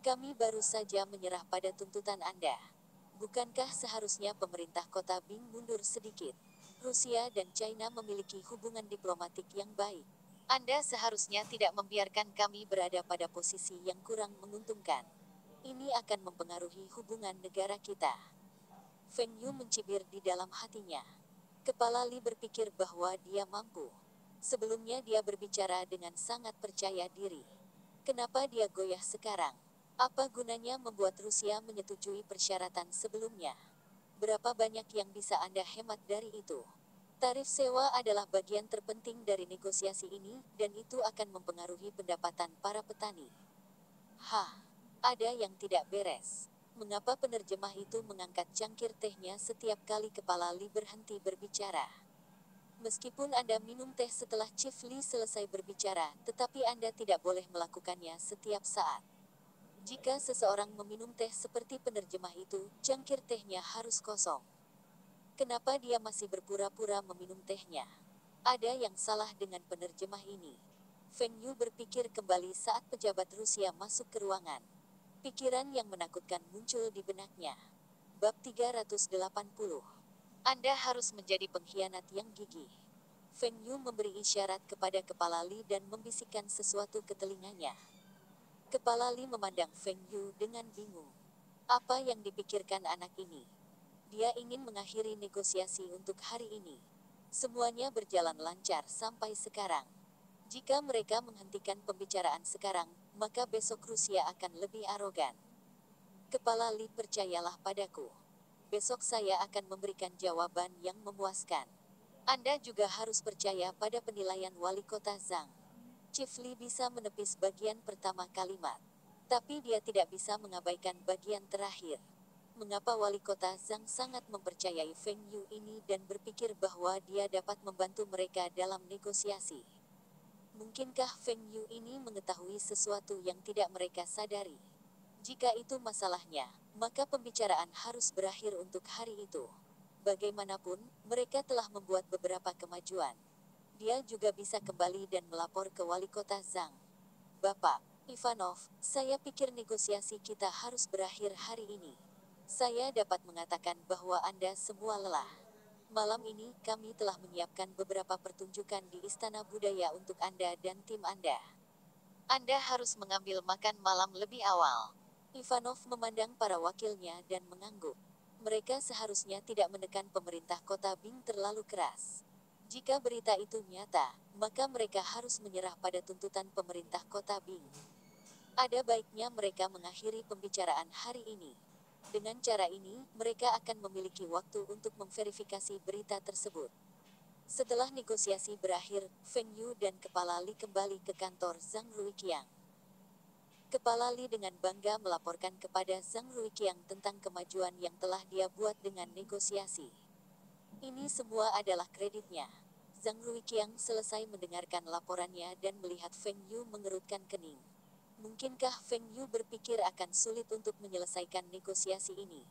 "Kami baru saja menyerah pada tuntutan Anda. Bukankah seharusnya pemerintah kota Bing mundur sedikit? Rusia dan China memiliki hubungan diplomatik yang baik. Anda seharusnya tidak membiarkan kami berada pada posisi yang kurang menguntungkan. Ini akan mempengaruhi hubungan negara kita." Feng Yu mencibir di dalam hatinya. Kepala Li berpikir bahwa dia mampu. Sebelumnya dia berbicara dengan sangat percaya diri. Kenapa dia goyah sekarang? Apa gunanya membuat Rusia menyetujui persyaratan sebelumnya? Berapa banyak yang bisa Anda hemat dari itu? Tarif sewa adalah bagian terpenting dari negosiasi ini, dan itu akan mempengaruhi pendapatan para petani. Hah, ada yang tidak beres. Mengapa penerjemah itu mengangkat cangkir tehnya setiap kali kepala Li berhenti berbicara? Meskipun Anda minum teh setelah Chief Lee selesai berbicara, tetapi Anda tidak boleh melakukannya setiap saat. Jika seseorang meminum teh seperti penerjemah itu, cangkir tehnya harus kosong. Kenapa dia masih berpura-pura meminum tehnya? Ada yang salah dengan penerjemah ini. Feng Yu berpikir kembali saat pejabat Rusia masuk ke ruangan. Pikiran yang menakutkan muncul di benaknya. Bab 380. Anda harus menjadi pengkhianat yang gigih. Feng Yu memberi isyarat kepada kepala Li dan membisikkan sesuatu ke telinganya. Kepala Li memandang Feng Yu dengan bingung. Apa yang dipikirkan anak ini? Dia ingin mengakhiri negosiasi untuk hari ini. Semuanya berjalan lancar sampai sekarang. Jika mereka menghentikan pembicaraan sekarang, maka besok Rusia akan lebih arogan. Kepala Li, percayalah padaku. Besok saya akan memberikan jawaban yang memuaskan. Anda juga harus percaya pada penilaian wali kota Zhang. Chief Lee bisa menepis bagian pertama kalimat. Tapi dia tidak bisa mengabaikan bagian terakhir. Mengapa wali kota Zhang sangat mempercayai Feng Yu ini dan berpikir bahwa dia dapat membantu mereka dalam negosiasi? Mungkinkah Feng Yu ini mengetahui sesuatu yang tidak mereka sadari? Jika itu masalahnya, maka pembicaraan harus berakhir untuk hari itu. Bagaimanapun, mereka telah membuat beberapa kemajuan. Dia juga bisa kembali dan melapor ke wali kota Zhang. Bapak Ivanov, saya pikir negosiasi kita harus berakhir hari ini. Saya dapat mengatakan bahwa Anda semua lelah. Malam ini, kami telah menyiapkan beberapa pertunjukan di Istana Budaya untuk Anda dan tim Anda. Anda harus mengambil makan malam lebih awal. Ivanov memandang para wakilnya dan mengangguk. Mereka seharusnya tidak menekan pemerintah kota Bing terlalu keras. Jika berita itu nyata, maka mereka harus menyerah pada tuntutan pemerintah kota Bing. Ada baiknya mereka mengakhiri pembicaraan hari ini. Dengan cara ini, mereka akan memiliki waktu untuk memverifikasi berita tersebut. Setelah negosiasi berakhir, Feng Yu dan Kepala Li kembali ke kantor Zhang Ruiqiang. Kepala Li dengan bangga melaporkan kepada Zhang Ruiqiang tentang kemajuan yang telah dia buat dengan negosiasi. Ini semua adalah kreditnya. Zhang Ruiqiang selesai mendengarkan laporannya dan melihat Feng Yu mengerutkan kening. Mungkinkah Feng Yu berpikir akan sulit untuk menyelesaikan negosiasi ini?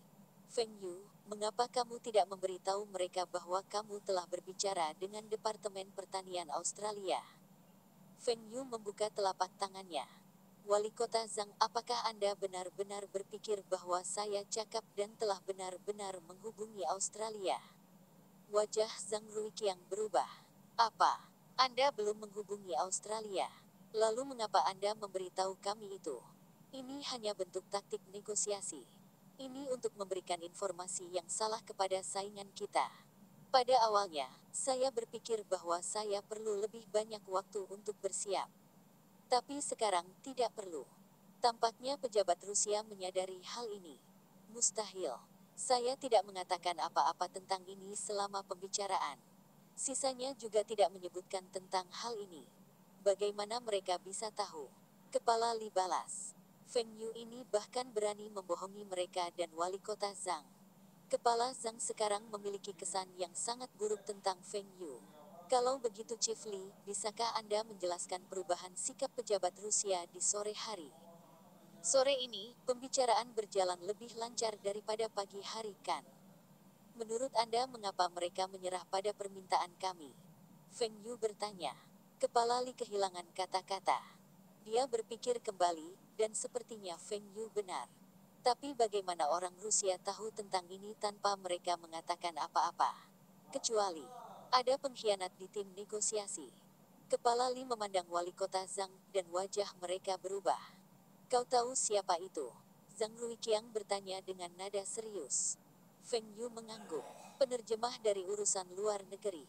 Feng Yu, mengapa kamu tidak memberitahu mereka bahwa kamu telah berbicara dengan Departemen Pertanian Australia? Feng Yu membuka telapak tangannya. Wali Kota Zhang, apakah Anda benar-benar berpikir bahwa saya cakap dan telah benar-benar menghubungi Australia? Wajah Zhang Ruiqiang berubah. Apa? Anda belum menghubungi Australia? Lalu mengapa Anda memberitahu kami itu? Ini hanya bentuk taktik negosiasi. Ini untuk memberikan informasi yang salah kepada saingan kita. Pada awalnya, saya berpikir bahwa saya perlu lebih banyak waktu untuk bersiap. Tapi sekarang tidak perlu. Tampaknya pejabat Rusia menyadari hal ini. Mustahil. Saya tidak mengatakan apa-apa tentang ini selama pembicaraan. Sisanya juga tidak menyebutkan tentang hal ini. Bagaimana mereka bisa tahu? Kepala Li balas. Feng Yu ini bahkan berani membohongi mereka dan wali kota Zhang. Kepala Zhang sekarang memiliki kesan yang sangat buruk tentang Feng Yu. Kalau begitu Chief Li, bisakah Anda menjelaskan perubahan sikap pejabat Rusia di sore hari? Sore ini, pembicaraan berjalan lebih lancar daripada pagi hari kan? Menurut Anda mengapa mereka menyerah pada permintaan kami? Feng Yu bertanya. Kepala Li kehilangan kata-kata. Dia berpikir kembali, dan sepertinya Feng Yu benar. Tapi bagaimana orang Rusia tahu tentang ini tanpa mereka mengatakan apa-apa? Kecuali ada pengkhianat di tim negosiasi. Kepala Li memandang wali kota Zhang, dan wajah mereka berubah. Kau tahu siapa itu? Zhang Ruiqiang bertanya dengan nada serius. Feng Yu mengangguk. Penerjemah dari urusan luar negeri.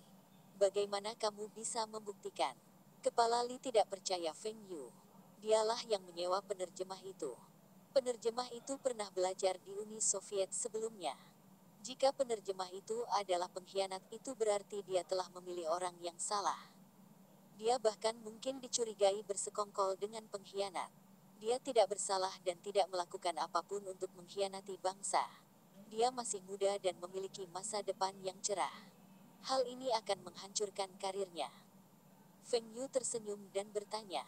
Bagaimana kamu bisa membuktikan? Kepala Li tidak percaya Feng Yu. Dialah yang menyewa penerjemah itu. Penerjemah itu pernah belajar di Uni Soviet sebelumnya. Jika penerjemah itu adalah pengkhianat, itu berarti dia telah memilih orang yang salah. Dia bahkan mungkin dicurigai bersekongkol dengan pengkhianat. Dia tidak bersalah dan tidak melakukan apapun untuk mengkhianati bangsa. Dia masih muda dan memiliki masa depan yang cerah. Hal ini akan menghancurkan karirnya. Feng Yu tersenyum dan bertanya.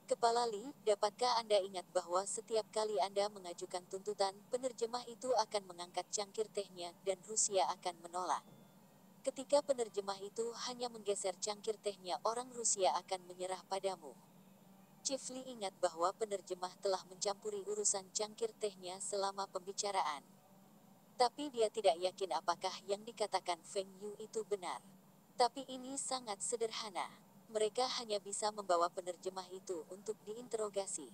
Kepala Li, dapatkah Anda ingat bahwa setiap kali Anda mengajukan tuntutan, penerjemah itu akan mengangkat cangkir tehnya dan Rusia akan menolak. Ketika penerjemah itu hanya menggeser cangkir tehnya, orang Rusia akan menyerah padamu. Chief Li ingat bahwa penerjemah telah mencampuri urusan cangkir tehnya selama pembicaraan. Tapi dia tidak yakin apakah yang dikatakan Feng Yu itu benar. Tapi ini sangat sederhana. Mereka hanya bisa membawa penerjemah itu untuk diinterogasi.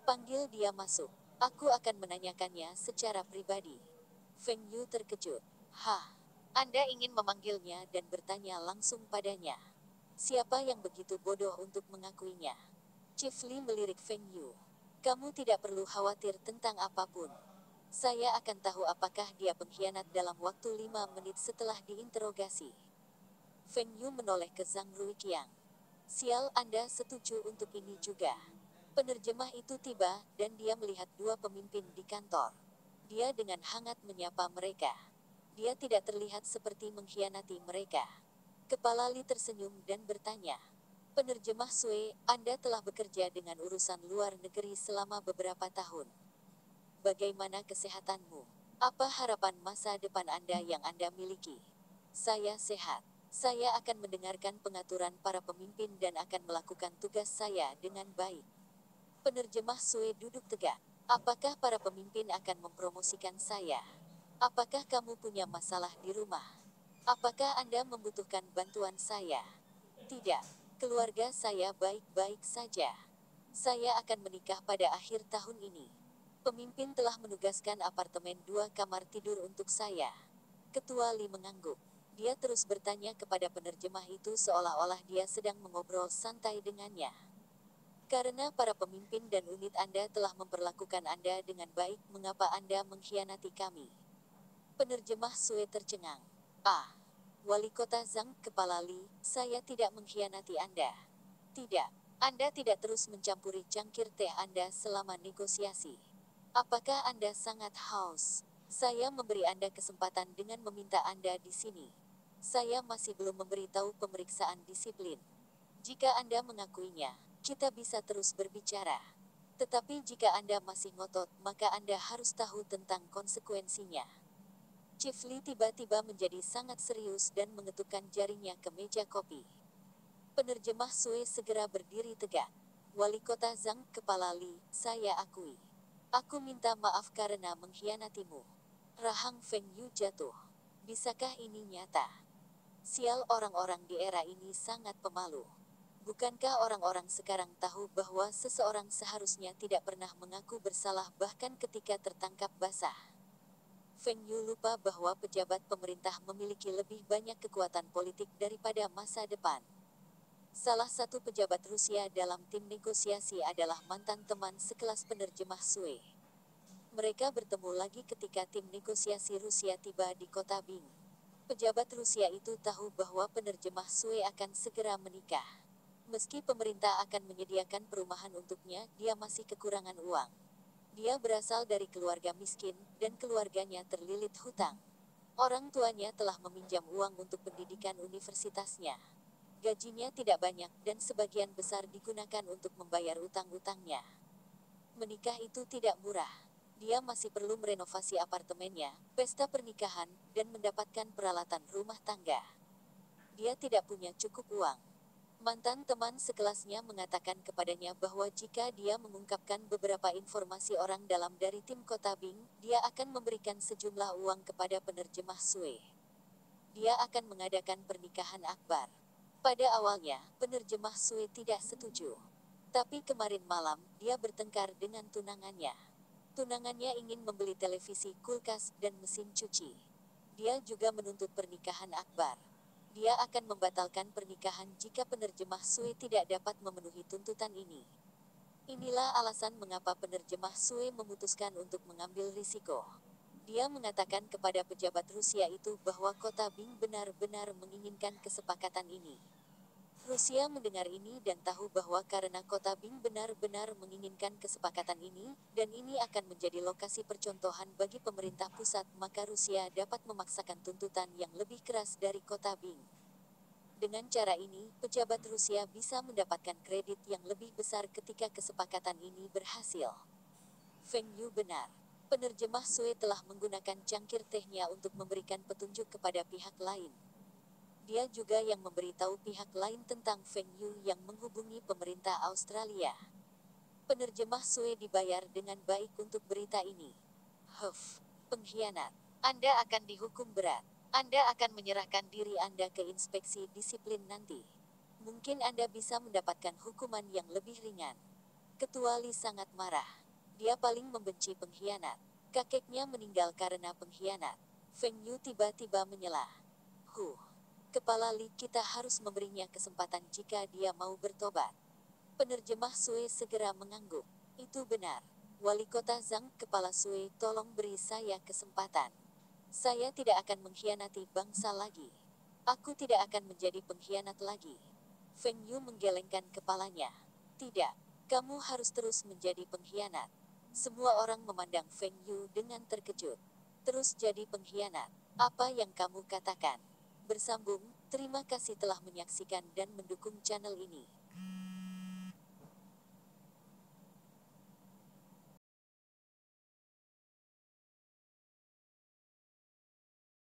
Panggil dia masuk. Aku akan menanyakannya secara pribadi. Feng Yu terkejut. Hah? Anda ingin memanggilnya dan bertanya langsung padanya? Siapa yang begitu bodoh untuk mengakuinya? Chief Li melirik Feng Yu. Kamu tidak perlu khawatir tentang apapun. Saya akan tahu apakah dia pengkhianat dalam waktu 5 menit setelah diinterogasi. Feng Yu menoleh ke Zhang Ruiqiang. Sial, Anda setuju untuk ini juga. Penerjemah itu tiba, dan dia melihat dua pemimpin di kantor. Dia dengan hangat menyapa mereka. Dia tidak terlihat seperti mengkhianati mereka. Kepala Li tersenyum dan bertanya. Penerjemah Sui, Anda telah bekerja dengan urusan luar negeri selama beberapa tahun. Bagaimana kesehatanmu? Apa harapan masa depan Anda yang Anda miliki? Saya sehat. Saya akan mendengarkan pengaturan para pemimpin dan akan melakukan tugas saya dengan baik. Penerjemah Sui duduk tegak. Apakah para pemimpin akan mempromosikan saya? Apakah kamu punya masalah di rumah? Apakah Anda membutuhkan bantuan saya? Tidak. Keluarga saya baik-baik saja. Saya akan menikah pada akhir tahun ini. Pemimpin telah menugaskan apartemen 2 kamar tidur untuk saya. Ketua Li mengangguk. Dia terus bertanya kepada penerjemah itu seolah-olah dia sedang mengobrol santai dengannya. Karena para pemimpin dan unit Anda telah memperlakukan Anda dengan baik, mengapa Anda mengkhianati kami? Penerjemah Sue tercengang. Ah, Wali Kota Zhang, Kepala Li, saya tidak mengkhianati Anda. Tidak, Anda tidak terus mencampuri cangkir teh Anda selama negosiasi. Apakah Anda sangat haus? Saya memberi Anda kesempatan dengan meminta Anda di sini. Saya masih belum memberitahu pemeriksaan disiplin. Jika Anda mengakuinya, kita bisa terus berbicara. Tetapi jika Anda masih ngotot, maka Anda harus tahu tentang konsekuensinya. Chief Lee tiba-tiba menjadi sangat serius dan mengetukkan jarinya ke meja kopi. Penerjemah Sue segera berdiri tegak. Wali Kota Zhang, Kepala Li, saya akui. Aku minta maaf karena mengkhianatimu. Rahang Feng Yu jatuh. Bisakah ini nyata? Sial, orang-orang di era ini sangat pemalu. Bukankah orang-orang sekarang tahu bahwa seseorang seharusnya tidak pernah mengaku bersalah bahkan ketika tertangkap basah? Feng Yu lupa bahwa pejabat pemerintah memiliki lebih banyak kekuatan politik daripada masa depan. Salah satu pejabat Rusia dalam tim negosiasi adalah mantan teman sekelas penerjemah Sue. Mereka bertemu lagi ketika tim negosiasi Rusia tiba di kota Bing. Pejabat Rusia itu tahu bahwa penerjemah Sue akan segera menikah. Meski pemerintah akan menyediakan perumahan untuknya, dia masih kekurangan uang. Dia berasal dari keluarga miskin, dan keluarganya terlilit hutang. Orang tuanya telah meminjam uang untuk pendidikan universitasnya. Gajinya tidak banyak, dan sebagian besar digunakan untuk membayar utang-utangnya. Menikah itu tidak murah. Dia masih perlu merenovasi apartemennya, pesta pernikahan, dan mendapatkan peralatan rumah tangga. Dia tidak punya cukup uang. Mantan teman sekelasnya mengatakan kepadanya bahwa jika dia mengungkapkan beberapa informasi orang dalam dari tim Kota Bing, dia akan memberikan sejumlah uang kepada penerjemah Sue. Dia akan mengadakan pernikahan akbar. Pada awalnya, penerjemah Sue tidak setuju. Tapi kemarin malam, dia bertengkar dengan tunangannya. Tunangannya ingin membeli televisi, kulkas, dan mesin cuci. Dia juga menuntut pernikahan akbar. Dia akan membatalkan pernikahan jika penerjemah Sue tidak dapat memenuhi tuntutan ini. Inilah alasan mengapa penerjemah Sue memutuskan untuk mengambil risiko. Dia mengatakan kepada pejabat Rusia itu bahwa kota Bing benar-benar menginginkan kesepakatan ini. Rusia mendengar ini dan tahu bahwa karena kota Bing benar-benar menginginkan kesepakatan ini, dan ini akan menjadi lokasi percontohan bagi pemerintah pusat, maka Rusia dapat memaksakan tuntutan yang lebih keras dari kota Bing. Dengan cara ini, pejabat Rusia bisa mendapatkan kredit yang lebih besar ketika kesepakatan ini berhasil. Feng Yu benar. Penerjemah Sue telah menggunakan cangkir tehnya untuk memberikan petunjuk kepada pihak lain. Dia juga yang memberitahu pihak lain tentang Feng Yu yang menghubungi pemerintah Australia. Penerjemah Sue dibayar dengan baik untuk berita ini. Pengkhianat. Anda akan dihukum berat. Anda akan menyerahkan diri Anda ke inspeksi disiplin nanti. Mungkin Anda bisa mendapatkan hukuman yang lebih ringan. Ketua Li sangat marah. Dia paling membenci pengkhianat. Kakeknya meninggal karena pengkhianat. Feng Yu tiba-tiba menyela. Kepala Li, kita harus memberinya kesempatan jika dia mau bertobat. Penerjemah Sue segera mengangguk. Itu benar. Wali Kota Zhang, Kepala Sue, tolong beri saya kesempatan. Saya tidak akan mengkhianati bangsa lagi. Aku tidak akan menjadi pengkhianat lagi. Feng Yu menggelengkan kepalanya. Tidak, kamu harus terus menjadi pengkhianat. Semua orang memandang Feng Yu dengan terkejut. Terus jadi pengkhianat. Apa yang kamu katakan? Bersambung, terima kasih telah menyaksikan dan mendukung channel ini.